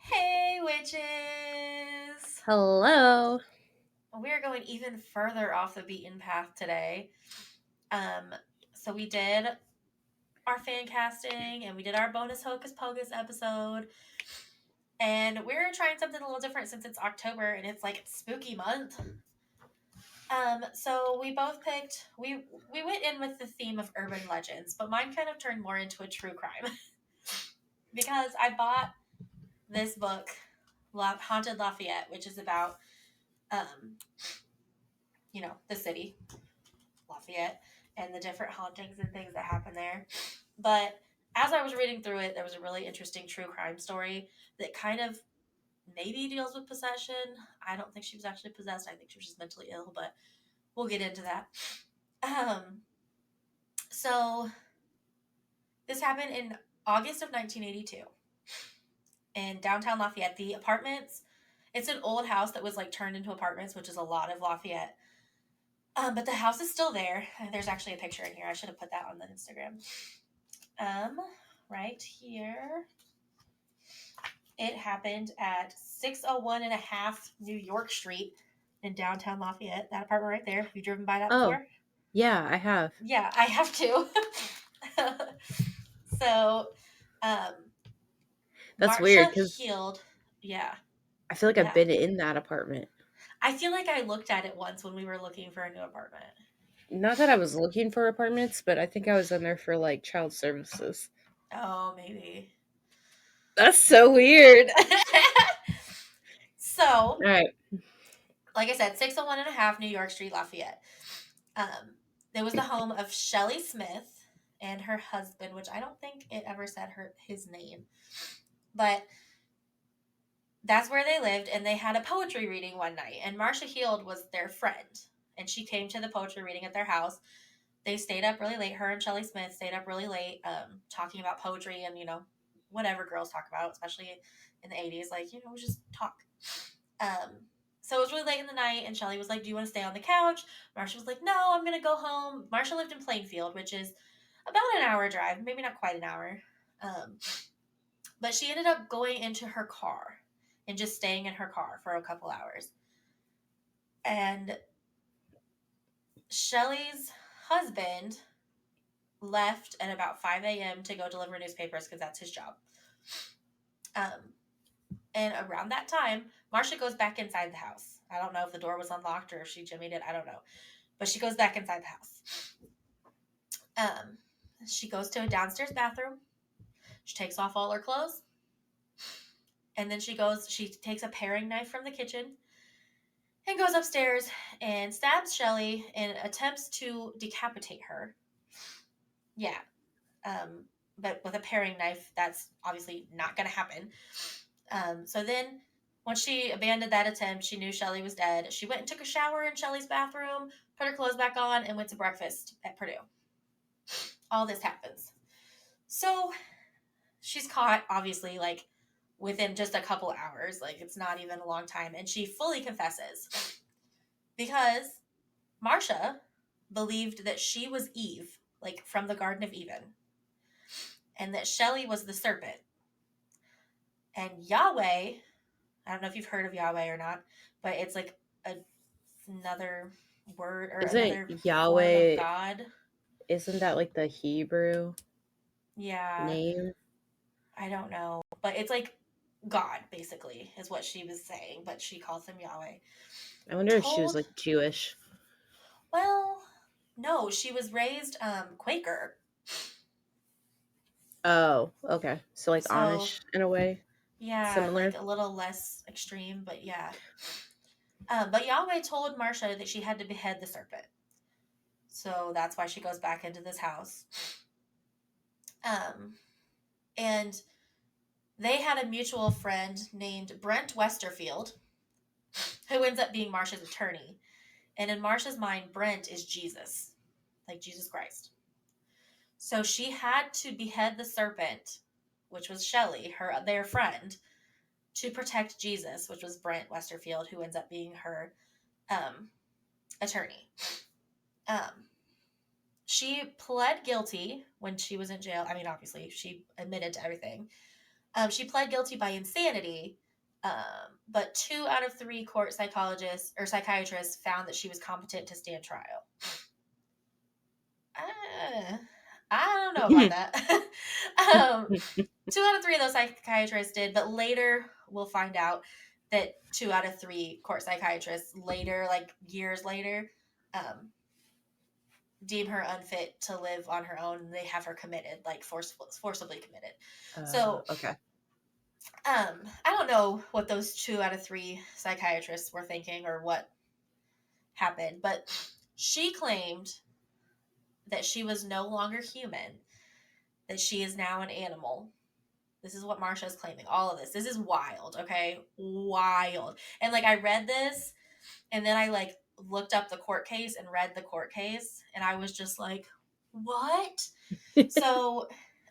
Hey, witches! Hello. We're going even further off the beaten path today. Um, so we did our fan casting and we did our bonus Hocus Pocus episode. And we're trying something a little different since it's October and it's like spooky month. So we both picked we went in with the theme of urban legends, but mine kind of turned more into a true crime because I bought this book, Haunted Lafayette, which is about um, the city, Lafayette, and the different hauntings and things that happen there. But as I was reading through it, there was a really interesting true crime story that kind of maybe deals with possession. I don't think she was actually possessed. I think she was just mentally ill, but we'll get into that. Um, so this happened in August of 1982 in downtown Lafayette. The apartments, it's an old house that was like turned into apartments, which is a lot of Lafayette. But the house is still there. There's actually a picture in here. I should have put that on the Instagram. Um, right here. It happened at 601 and a half New York Street in downtown Lafayette. That apartment right there. Have you driven by that Oh, before? yeah, I have. Yeah, I have too. so, um, That's weird Marcia because healed. Yeah, I feel like I've yeah. been in that apartment. I feel like I looked at it once when we were looking for a new apartment. Not that I was looking for apartments, but I think I was in there for like child services. Oh, maybe. That's so weird. So, All right. like I said, 601 and a half New York Street, Lafayette. Um, it was the home of Shelly Smith and her husband, which I don't think it ever said his name, but that's where they lived. And they had a poetry reading one night, and Marcia Heald was their friend, and she came to the poetry reading at their house. They stayed up really late. Her and Shelly Smith stayed up really late, talking about poetry and whatever girls talk about, especially in the 80s. Like just talk. Um, so it was really late in the night, and Shelly was like, "Do you want to stay on the couch?" Marsha was like, "No, I'm gonna go home." Marsha lived in Plainfield, which is about an hour drive, maybe not quite an hour. Um, but she ended up going into her car and just staying in her car for a couple hours. And Shelly's husband left at about 5 a.m. to go deliver newspapers because that's his job. Um, and around that time, Marcia goes back inside the house. I don't know if the door was unlocked or if she jimmied it. I don't know. But she goes back inside the house. Um, she goes to a downstairs bathroom. She takes off all her clothes. And then she takes a paring knife from the kitchen and goes upstairs and stabs Shelly and attempts to decapitate her. Yeah. But with a paring knife, that's obviously not going to happen. So then, once she abandoned that attempt, she knew Shelly was dead. She went and took a shower in Shelly's bathroom, put her clothes back on, and went to breakfast at Purdue. All this happens. So she's caught, obviously, like within just a couple hours. Like it's not even a long time. And she fully confesses because Marcia believed that she was Eve, like from the Garden of Eden, and that Shelly was the serpent. And Yahweh, I don't know if you've heard of Yahweh or not, but it's like another word or Isn't another form of Yahweh, God. isn't that like the Hebrew Yeah, name? I don't know, but it's like God basically is what she was saying, but she calls him Yahweh. I wonder if she was Told, like Jewish. well, no, she was raised Quaker. Oh, okay. So like So, Amish in a way, yeah, like similar. a little less extreme, but yeah. But Yahweh told Marcia that she had to behead the serpent. So that's why she goes back into this house. Um, and they had a mutual friend named Brent Westerfield, who ends up being Marcia's attorney. And in Marcia's mind, Brent is Jesus, like Jesus Christ. So she had to behead the serpent, which was Shelly, their friend, to protect Jesus, which was Brent Westerfield, who ends up being her um, attorney. Um, she pled guilty when she was in jail. I mean, obviously, she admitted to everything. She pled guilty by insanity, but 2 out of 3 court psychologists or psychiatrists found that she was competent to stand trial. I don't know about that. 2 out of 3 of those psychiatrists did, but later we'll find out that 2 out of 3 court psychiatrists later, like years later, um, deem her unfit to live on her own. And they have her committed, like forcibly committed. So Okay. I don't know what those 2 out of 3 psychiatrists were thinking or what happened, but she claimed that she was no longer human, that she is now an animal. This is what Marsha is claiming. All of this. This is wild, okay? Wild. And like I read this and then I like looked up the court case and read the court case and I was just like, what? So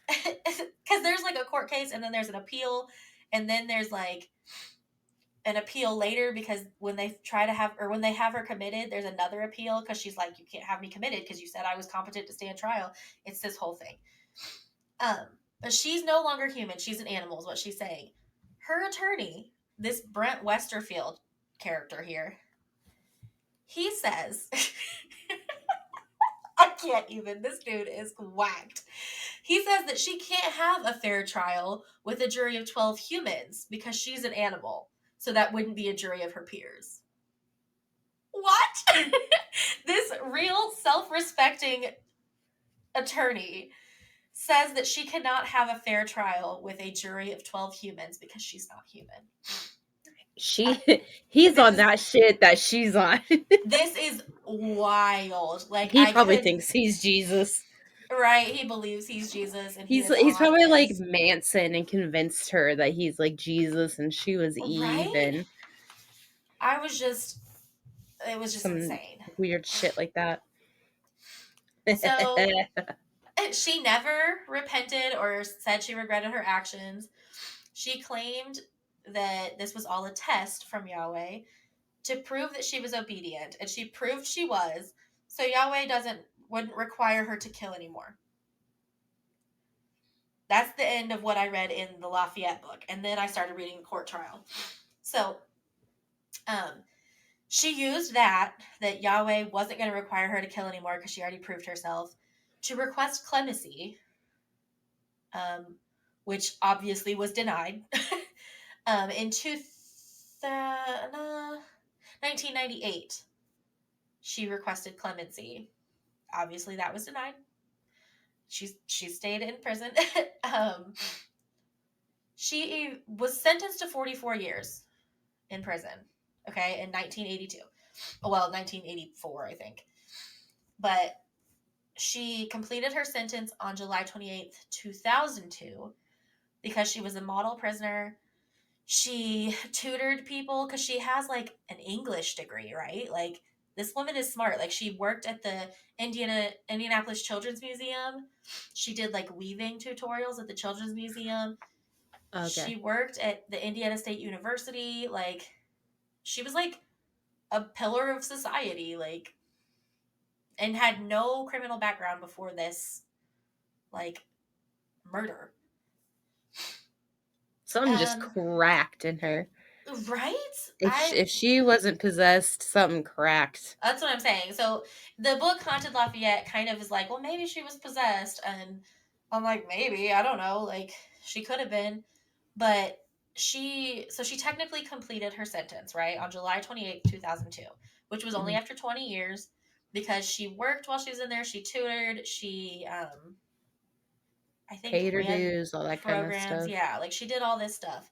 because there's like a court case and then there's an appeal and then there's like an appeal later because when they try to have or when they have her committed there's another appeal because she's like you can't have me committed because you said I was competent to stand trial. It's this whole thing. um but she's no longer human, she's an animal is what she's saying. Her attorney, this Brent Westerfield character here, he says I can't even, this dude is whacked. He says that she can't have a fair trial with a jury of 12 humans because she's an animal. So that wouldn't be a jury of her peers. What? This real self-respecting attorney says that she cannot have a fair trial with a jury of 12 humans because she's not human. He's This on is that shit that she's on. this is wild. Like He I probably could thinks he's Jesus. right, he believes he's Jesus and he is He's on probably like this. Manson and convinced her that he's like Jesus and she was Eve Right? and I was just it was just some insane. weird shit like that. So she never repented or said she regretted her actions. She claimed that this was all a test from Yahweh to prove that she was obedient, and she proved she was. So Yahweh wouldn't require her to kill anymore. That's the end of what I read in the Lafayette book, and then I started reading the court trial. So, she used that Yahweh wasn't going to require her to kill anymore because she already proved herself, to request clemency, which obviously was denied. In 1998, she requested clemency. Obviously, that was denied. She stayed in prison. She was sentenced to 44 years in prison. Okay, in 1982. Well, 1984, I think. But she completed her sentence on July 28th, 2002, because she was a model prisoner. She tutored people because she has like an English degree, right? Like this woman is smart. Like she worked at the Indianapolis Children's Museum. She did like weaving tutorials at the Children's Museum. Okay. She worked at the Indiana State University. Like she was like a pillar of society, like, and had no criminal background before this, like, murder. Something just Um, cracked in her. right? If she wasn't possessed, something cracked. That's what I'm saying. So the book Haunted Lafayette kind of is like, well, maybe she was possessed, and I'm like, maybe, I don't know, like she could have been, but she technically completed her sentence, right, on July 28th, 2002, which was only Mhm. after 20 years because she worked while she was in there, she tutored, she I think Paid her ran dues, all that kind of programs. stuff. Yeah, like she did all this stuff.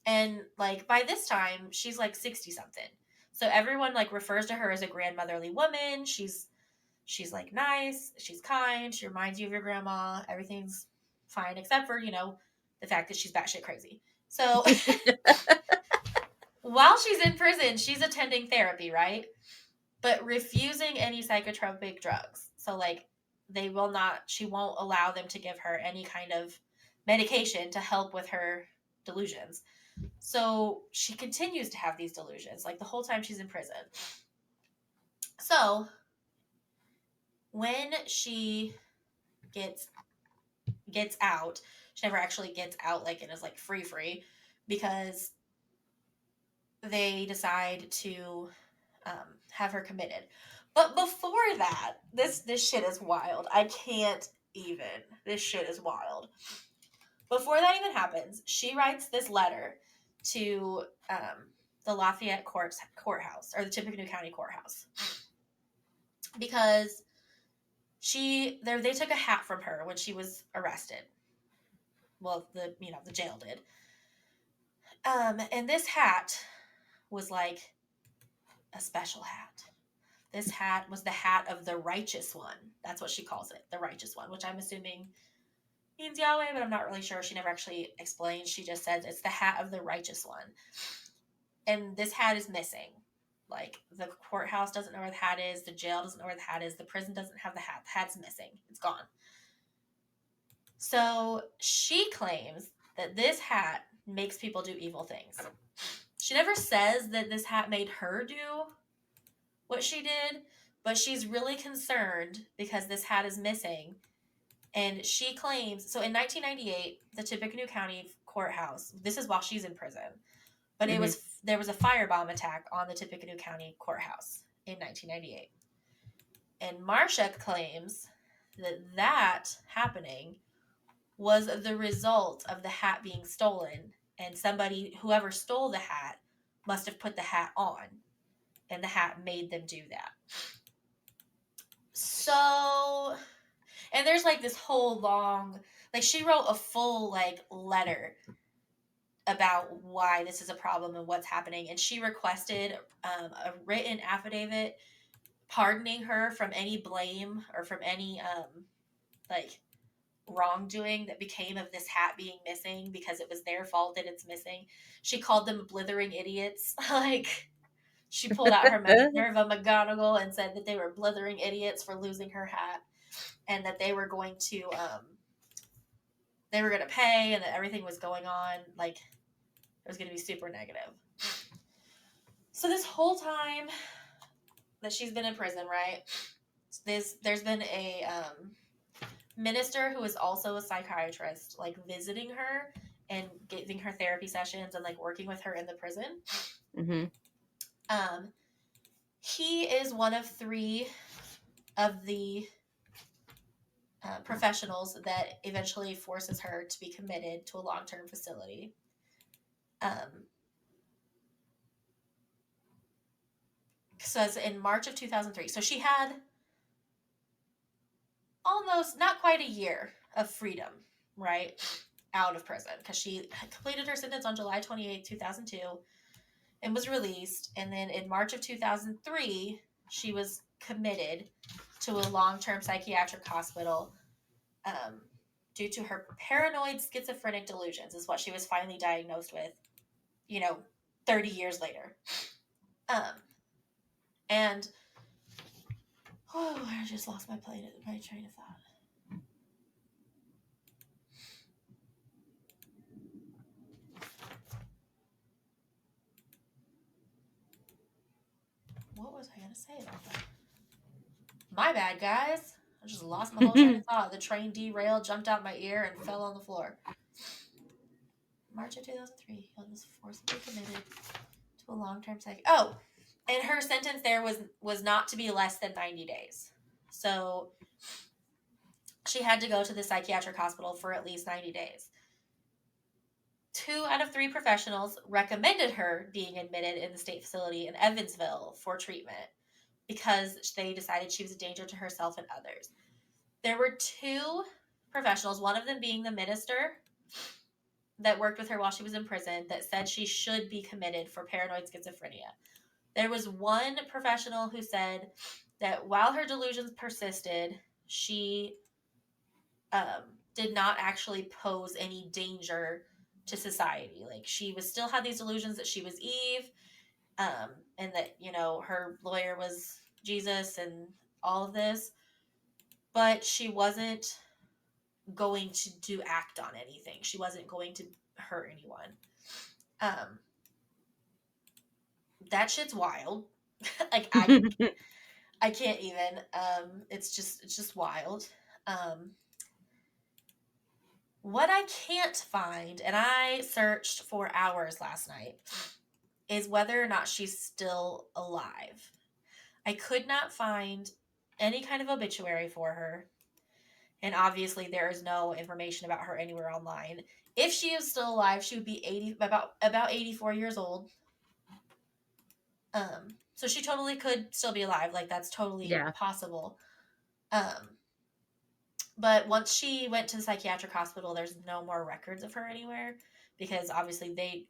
And like by this time, she's like 60 something. So everyone like refers to her as a grandmotherly woman. She's like nice, she's kind, she reminds you of your grandma. Everything's fine except for, the fact that she's batshit crazy. So while she's in prison, she's attending therapy, right? But refusing any psychotropic drugs. So like she won't allow them to give her any kind of medication to help with her delusions. So she continues to have these delusions like the whole time she's in prison. So when she gets out, She never actually gets out like and is like free because they decide to have her committed. But before that, this shit is wild. I can't even. This shit is wild. Before that even happens, she writes this letter to the Lafayette courthouse, or the Tippecanoe County courthouse, because they took a hat from her when she was arrested. Well, the jail did. And this hat was like a special hat. This hat was the hat of the righteous one. That's what she calls it, the righteous one, which I'm assuming means Yahweh, but I'm not really sure. She never actually explains. She just says it's the hat of the righteous one. And this hat is missing. Like, the courthouse doesn't know where the hat is. The jail doesn't know where the hat is. The prison doesn't have the hat. The hat's missing. It's gone. So she claims that this hat makes people do evil things. She never says that this hat made her do what she did, but she's really concerned because this hat is missing. And she claims, so in 1998, the Tippecanoe County courthouse, this is while she's in prison, but there was a firebomb attack on the Tippecanoe County courthouse in 1998. And Marcia claims that happening was the result of the hat being stolen, and whoever stole the hat, must have put the hat on, and the hat made them do that. So, and there's like this whole long, like, she wrote a full like letter about why this is a problem and what's happening, and she requested a written affidavit pardoning her from any blame or from any like wrongdoing that became of this hat being missing, because it was their fault that it's missing. She called them blithering idiots. Like, she pulled out her Minerva McGonagall and said that they were blithering idiots for losing her hat, and that they were going to pay, and that everything was going on like it was going to be super negative. So this whole time that she's been in prison, right, there's been a minister who is also a psychiatrist, like, visiting her and giving her therapy sessions and like working with her in the prison. He is one of 3 of the professionals that eventually forces her to be committed to a long-term facility. Says in March of 2003. So she had almost, not quite a year of freedom, right, out of prison, because she completed her sentence on July 28, 2002, and was released. And then in March of 2003, she was committed to a long-term psychiatric hospital due to her paranoid schizophrenic delusions, is what she was finally diagnosed with, 30 years later. And I just lost my train of thought. What was I going to say about that? My bad, guys. I just lost my whole train of thought. The train derailed, jumped out my ear, and fell on the floor. March of 2003, he was forcibly committed to a long-term psych. Oh, and her sentence there was not to be less than 90 days. So she had to go to the psychiatric hospital for at least 90 days. 2 out of 3 professionals recommended her being admitted in the state facility in Evansville for treatment because they decided she was a danger to herself and others. There were 2 professionals, one of them being the minister that worked with her while she was in prison, that said she should be committed for paranoid schizophrenia. There was one professional who said that while her delusions persisted, she did not actually pose any danger to society. Like, she still had these delusions that she was Eve, and that, her lawyer was Jesus and all of this, but she wasn't going to act on anything. She wasn't going to hurt anyone. That shit's wild. Like, I can't even. It's just wild. What I can't find, and I searched for hours last night, is whether or not she's still alive. I could not find any kind of obituary for her. And obviously there is no information about her anywhere online. If she is still alive, she would be 80, about 84 years old. So she totally could still be alive. Like, that's totally Yeah. possible. Um, but once she went to the psychiatric hospital, there's no more records of her anywhere, because obviously they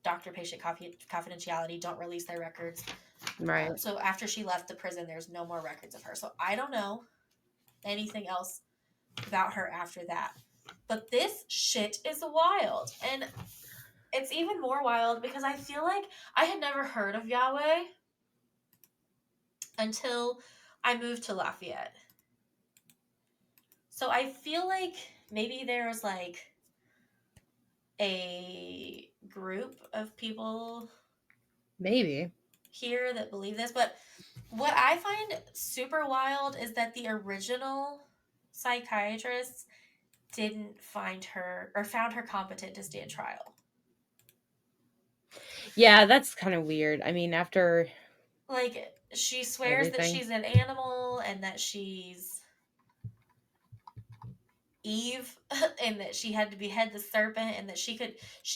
doctor patient confidentiality, don't release their records. Right. So after she left the prison, there's no more records of her. So I don't know anything else about her after that. But this shit is wild. And it's even more wild because I feel like I had never heard of Yahweh until I moved to Lafayette. So I feel like maybe there's like a group of people Maybe. here that believe this. But what I find super wild is that the original psychiatrists didn't find her or found her competent to stand trial. Yeah, that's kind of weird. I mean, after Like, she swears that everything. she's an animal and that she's Eve and that she had to behead the serpent and that she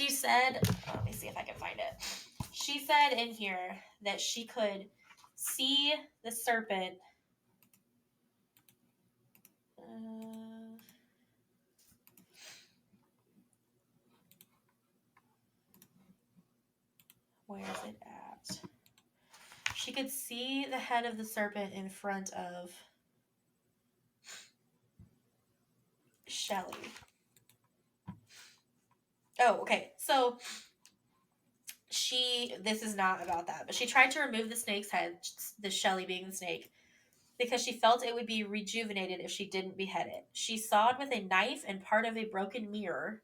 said, let me see if I can find it. She said in here that she could see the serpent. Uh, where is it at? She could see the head of the serpent in front of Shelly. Oh, okay. So this is not about that, but she tried to remove the snake's head, the Shelly being the snake, because she felt it would be rejuvenated if she didn't behead it. She sawed with a knife and part of a broken mirror,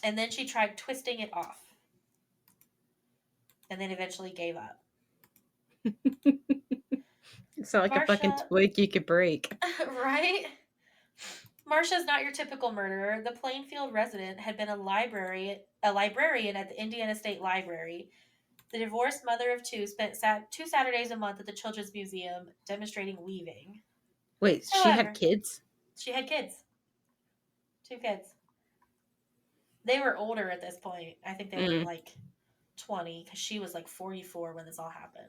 and then she tried twisting it off, and then eventually gave up. It's not like a fucking Marsha, twig you could break. right? Marsha's not your typical murderer. The Plainfield resident had been a librarian at the Indiana State Library. The divorced mother of two spent 2 Saturdays a month at the Children's Museum demonstrating weaving. Wait, she had However, kids? she had kids. 2 kids. They were older at this point. I think they were Mm. like 20 because she was like 44 when this all happened.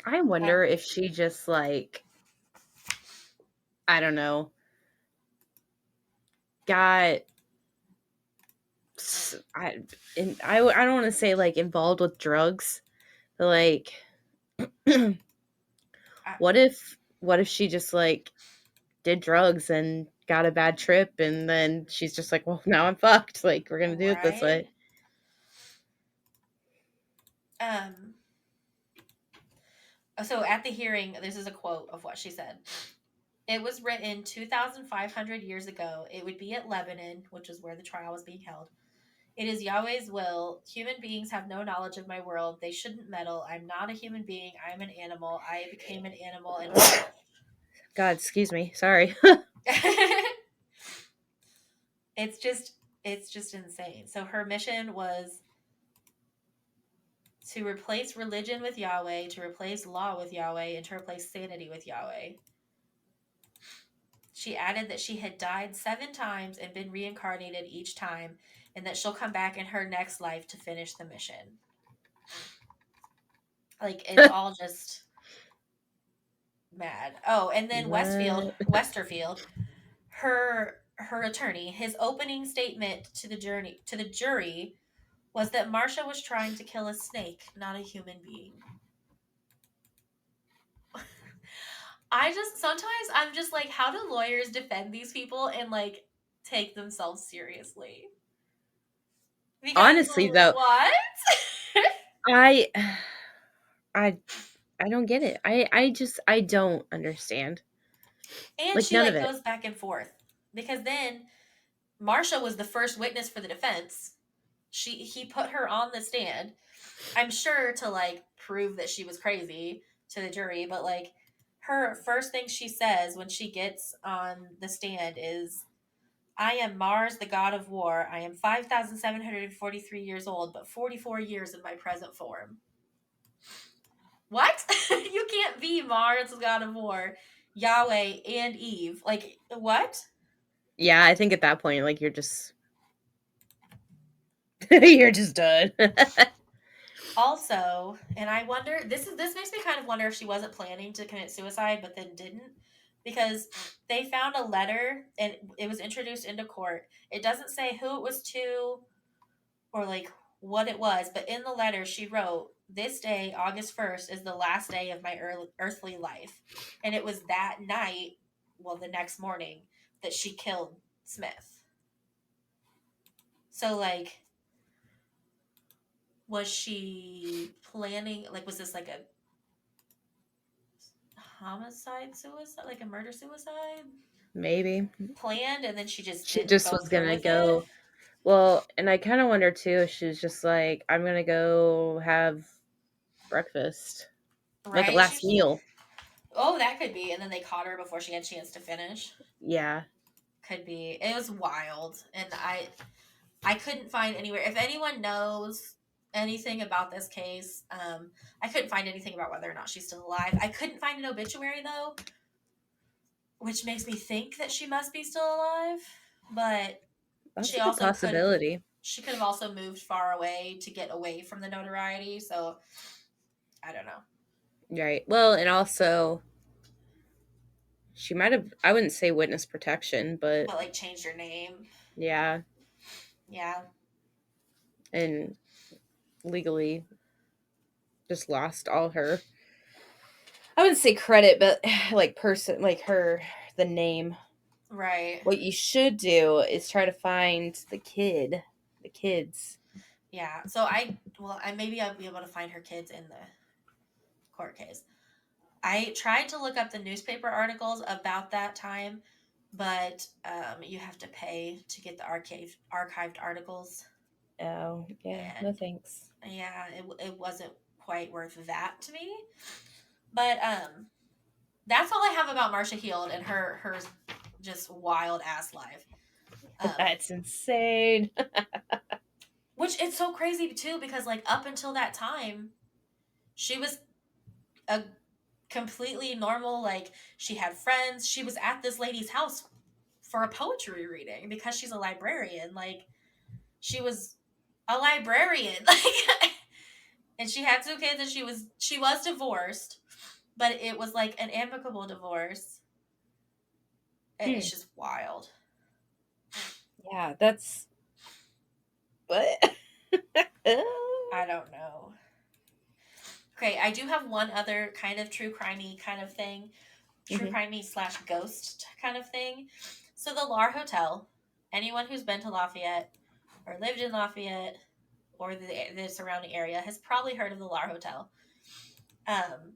I wonder if she just like, I don't know, got I I don't want to say like involved with drugs, but like I, what if she just like did drugs and got a bad trip and then she's just like, well, now I'm fucked. Like we're gonna do it this right? way. Um. So at the hearing, this is a quote of what she said. It was written 2,500 years ago. It would be at Lebanon, which is where the trial was being held. It is Yahweh's will. Human beings have no knowledge of my world. They shouldn't meddle. I'm not a human being. I'm an animal. I became an animal and vanished. God, excuse me. Sorry. It's just insane. So her mission was to replace religion with Yahweh, to replace law with Yahweh, and to replace sanity with Yahweh. She added that she had died 7 times and been reincarnated each time, and that she'll come back in her next life to finish the mission. Like, it's all just mad. Oh, and then What? Westerfield, her attorney, his opening statement to the jury was that Marsha was trying to kill a snake, not a human being. Sometimes I'm just like, how do lawyers defend these people and like take themselves seriously? Because Honestly though, what? I I I don't get it. I don't understand. And Like she none of like it. goes back and forth because then Marsha was the first witness for the defense. He put her on the stand. I'm sure to like prove that she was crazy to the jury, but like her first thing she says when she gets on the stand is, I am Mars, the god of war. I am 5,743 years old, but 44 years in my present form. What? You can't be Mars, the god of war, Yahweh, and Eve. Like, what? Yeah, I think at that point, like, you're just you're just done. Also, and I wonder, this makes me kind of wonder if she wasn't planning to commit suicide but then didn't, because they found a letter and it was introduced into court. It doesn't say who it was to or like what it was, but in the letter she wrote, "This day, August 1st, is the last day of my earthly life." And it was that night, well, the next morning, that she killed Smith. So like, was she planning, like, was this like a homicide suicide, like a murder suicide Maybe. planned, and then she just She didn't just go was through gonna with it? go. Well, and I kind of wonder too if she was just like, I'm gonna go have breakfast, like a Right, last meal. oh, that could be, and then they caught her before she had a chance to finish. Yeah, Could be. It was wild, and I couldn't find anywhere. If anyone knows anything about this case, I couldn't find anything about whether or not she's still alive. I couldn't find an obituary though, which makes me think that she must be still alive. But that's she a good also could have possibility. she could have also moved far away to get away from the notoriety. So I don't know. Right. Well, and also she might have, I wouldn't say witness protection, but But like changed her name. yeah, Yeah. and legally just lost all her, I wouldn't say credit, but like person, like her, the name. Right. What you should do is try to find the kids. Yeah. So I maybe I'll be able to find her kids in the court case. I tried to look up the newspaper articles about that time, but you have to pay to get the archived articles, Oh, yeah, no and thanks. yeah, it wasn't quite worth that to me. But that's all I have about Marsha Heald and her just wild ass life. Um, That's insane. which it's so crazy too because like up until that time, she was a completely normal, like she had friends. She was at this lady's house for a poetry reading because she's a librarian. Like she was a librarian. Like and she had two kids and she was divorced, but it was like an amicable divorce. Hmm. It's just wild. Yeah, that's what. I don't know. Okay, I do have one other kind of true crimey kind of thing, true Mhm. crimey slash ghost kind of thing. So the Lar Hotel. Anyone who's been to Lafayette or lived in Lafayette or the surrounding area has probably heard of the Lar Hotel. Um,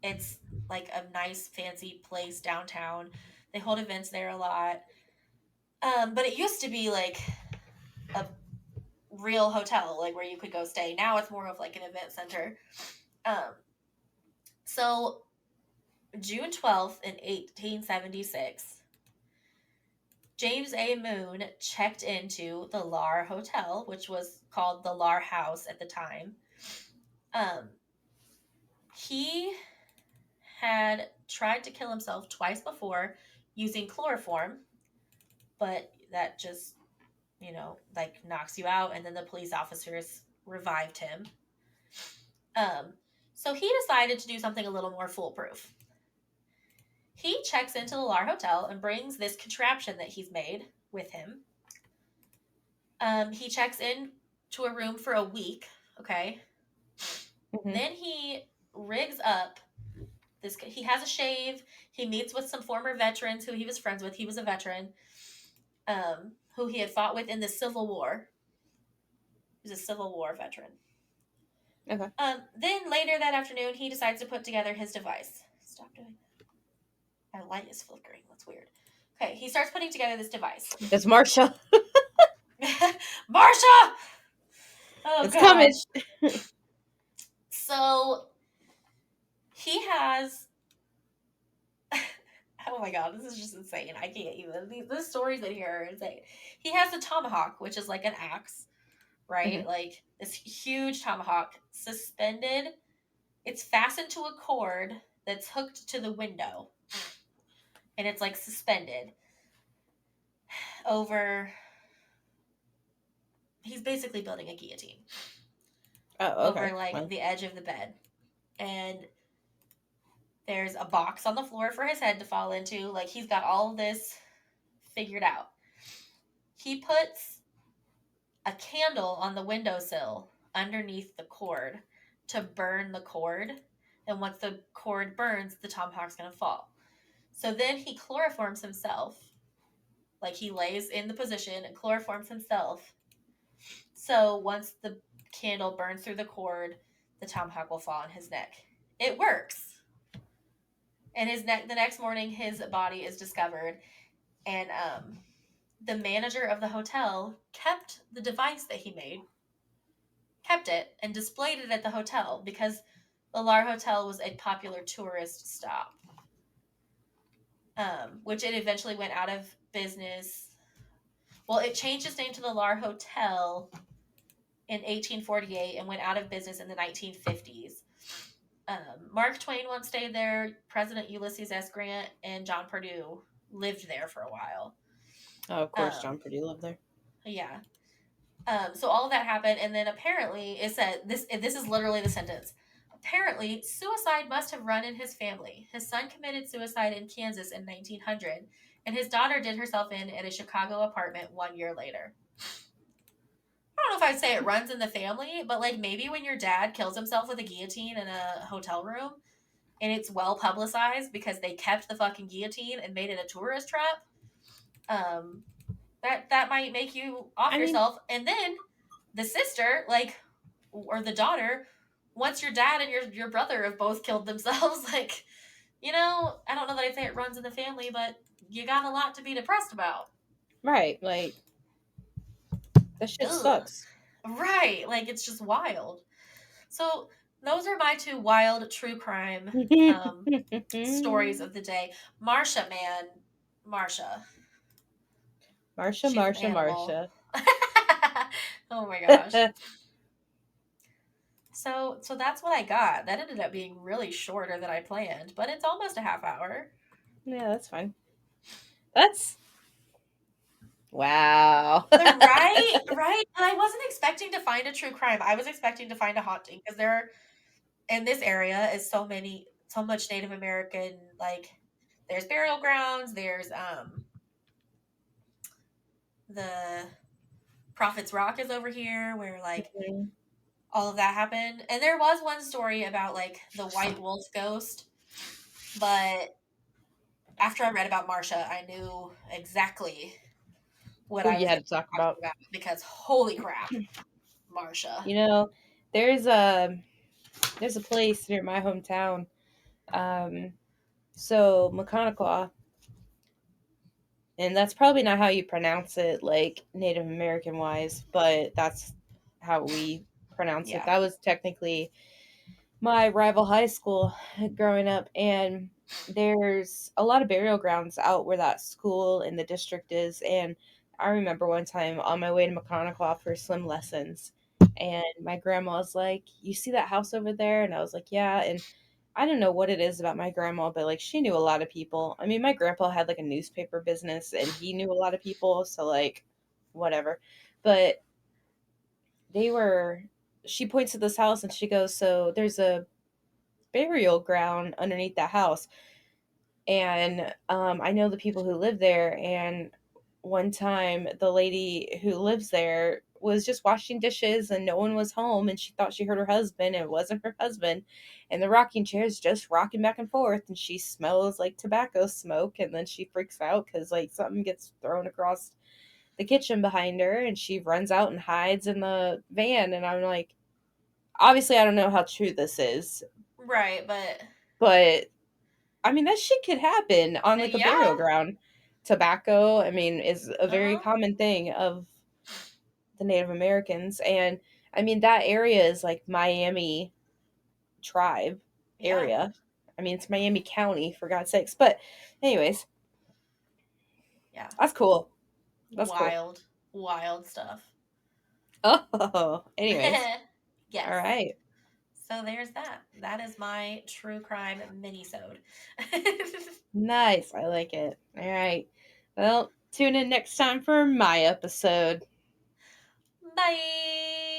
it's like a nice, fancy place downtown. They hold events there a lot. But it used to be like a real hotel, like where you could go stay. Now it's more of like an event center. Um, so June 12th in 1876, James A. Moon checked into the Lar Hotel, which was called the Lar House at the time. Um, he had tried to kill himself twice before using chloroform, but that just, like knocks you out. And then the police officers revived him. Um, so he decided to do something a little more foolproof. He checks into the Lar Hotel and brings this contraption that he's made with him. He checks in to a room for a week. Okay. Mhm. Then he rigs up this. He has a shave. He meets with some former veterans who he was friends with. He was a veteran, who he had fought with in the Civil War. He was a Civil War veteran. Okay. Then later that afternoon, he decides to put together his device. Stop doing that. My light is flickering. That's weird. Okay, he starts putting together this device. It's Marsha. Marsha! Oh It's coming. gosh. So he has Oh my god, this is just insane. I can't even. The stories in here are insane. He has a tomahawk, which is like an axe, right? Mhm. Like this huge tomahawk suspended. It's fastened to a cord that's hooked to the window, and it's like suspended over. He's basically building a guillotine Oh, over okay. like Well, the edge of the bed, and there's a box on the floor for his head to fall into. Like he's got all of this figured out. He puts a candle on the windowsill underneath the cord to burn the cord. And once the cord burns, the tomahawk's going to fall. So then he chloroforms himself. Like he lays in the position and chloroforms himself. So once the candle burns through the cord, the tomahawk will fall on his neck. It works. And the next morning, his body is discovered. And the manager of the hotel kept the device that he made, kept it, and displayed it at the hotel because the Lar Hotel was a popular tourist stop, which it eventually went out of business. Well, it changed its name to the Lar Hotel in 1848 and went out of business in the 1950s. Mark Twain once stayed there. President Ulysses S. Grant and John Purdue lived there for a while. oh, of course, Um, John Purdue lived there. yeah. So all of that happened, and then apparently it said this. This is literally the sentence. Apparently, suicide must have run in his family. His son committed suicide in Kansas in 1900, and his daughter did herself in at a Chicago apartment 1 year later. I don't know if I'd say it runs in the family, but like maybe when your dad kills himself with a guillotine in a hotel room, and it's well publicized because they kept the fucking guillotine and made it a tourist trap. Um, that might make you off I mean, yourself, and then the sister, like, or the daughter, once your dad and your brother have both killed themselves, like, I don't know that I'd say it runs in the family, but you got a lot to be depressed about. right? Like that shit Ugh. sucks. Right. Like, it's just wild. So, those are my two wild true crime stories of the day. Marsha, man. Marsha. Marsha, She's an Marsha, animal. Marsha. Oh my gosh. So that's what I got. That ended up being really shorter than I planned, but it's almost a half hour. Yeah, that's fine. That's wow. Right, right. And I wasn't expecting to find a true crime. I was expecting to find a haunting because there in this area is so much Native American, like there's burial grounds, there's the Prophet's Rock is over here where like Mhm. all of that happened. And there was one story about like the white wolf ghost, but after I read about Marsha, I knew exactly what Who I you was going had to to talk be talking about? about because holy crap, Marsha. You know, there's a there's a place near my hometown. Um, so Maconaquah, and that's probably not how you pronounce it, like Native American wise, but that's how we pronounce it. Yeah. That was technically my rival high school growing up, and there's a lot of burial grounds out where that school and the district is. And I remember one time on my way to Maconaquah for swim lessons, and my grandma was like, "You see that house over there?" And I was like, "Yeah." And I don't know what it is about my grandma, but like she knew a lot of people. I mean, my grandpa had like a newspaper business and he knew a lot of people, so like whatever. But they were she points to this house and she goes, "So there's a burial ground underneath that house." And I know the people who live there. And one time, the lady who lives there was just washing dishes and no one was home. And she thought she heard her husband, and it wasn't her husband. And the rocking chair is just rocking back and forth. And she smells like tobacco smoke. And then she freaks out because, like, something gets thrown across the kitchen behind her. And she runs out and hides in the van. And I'm like, obviously, I don't know how true this is, Right, but but I mean, that shit could happen on like a burial yeah. ground. Tobacco, I mean, is a very Uh-huh. common thing of the Native Americans. And I mean, that area is like Miami tribe Yeah. area. I mean, it's Miami County, for God's sakes. But, anyways, Yeah. that's cool. That's cool. Wild, wild stuff. Oh, anyways. All Yes. right. So there's that. That is my true crime mini-sode. Nice. I like it. All right. Well, tune in next time for my episode. Bye.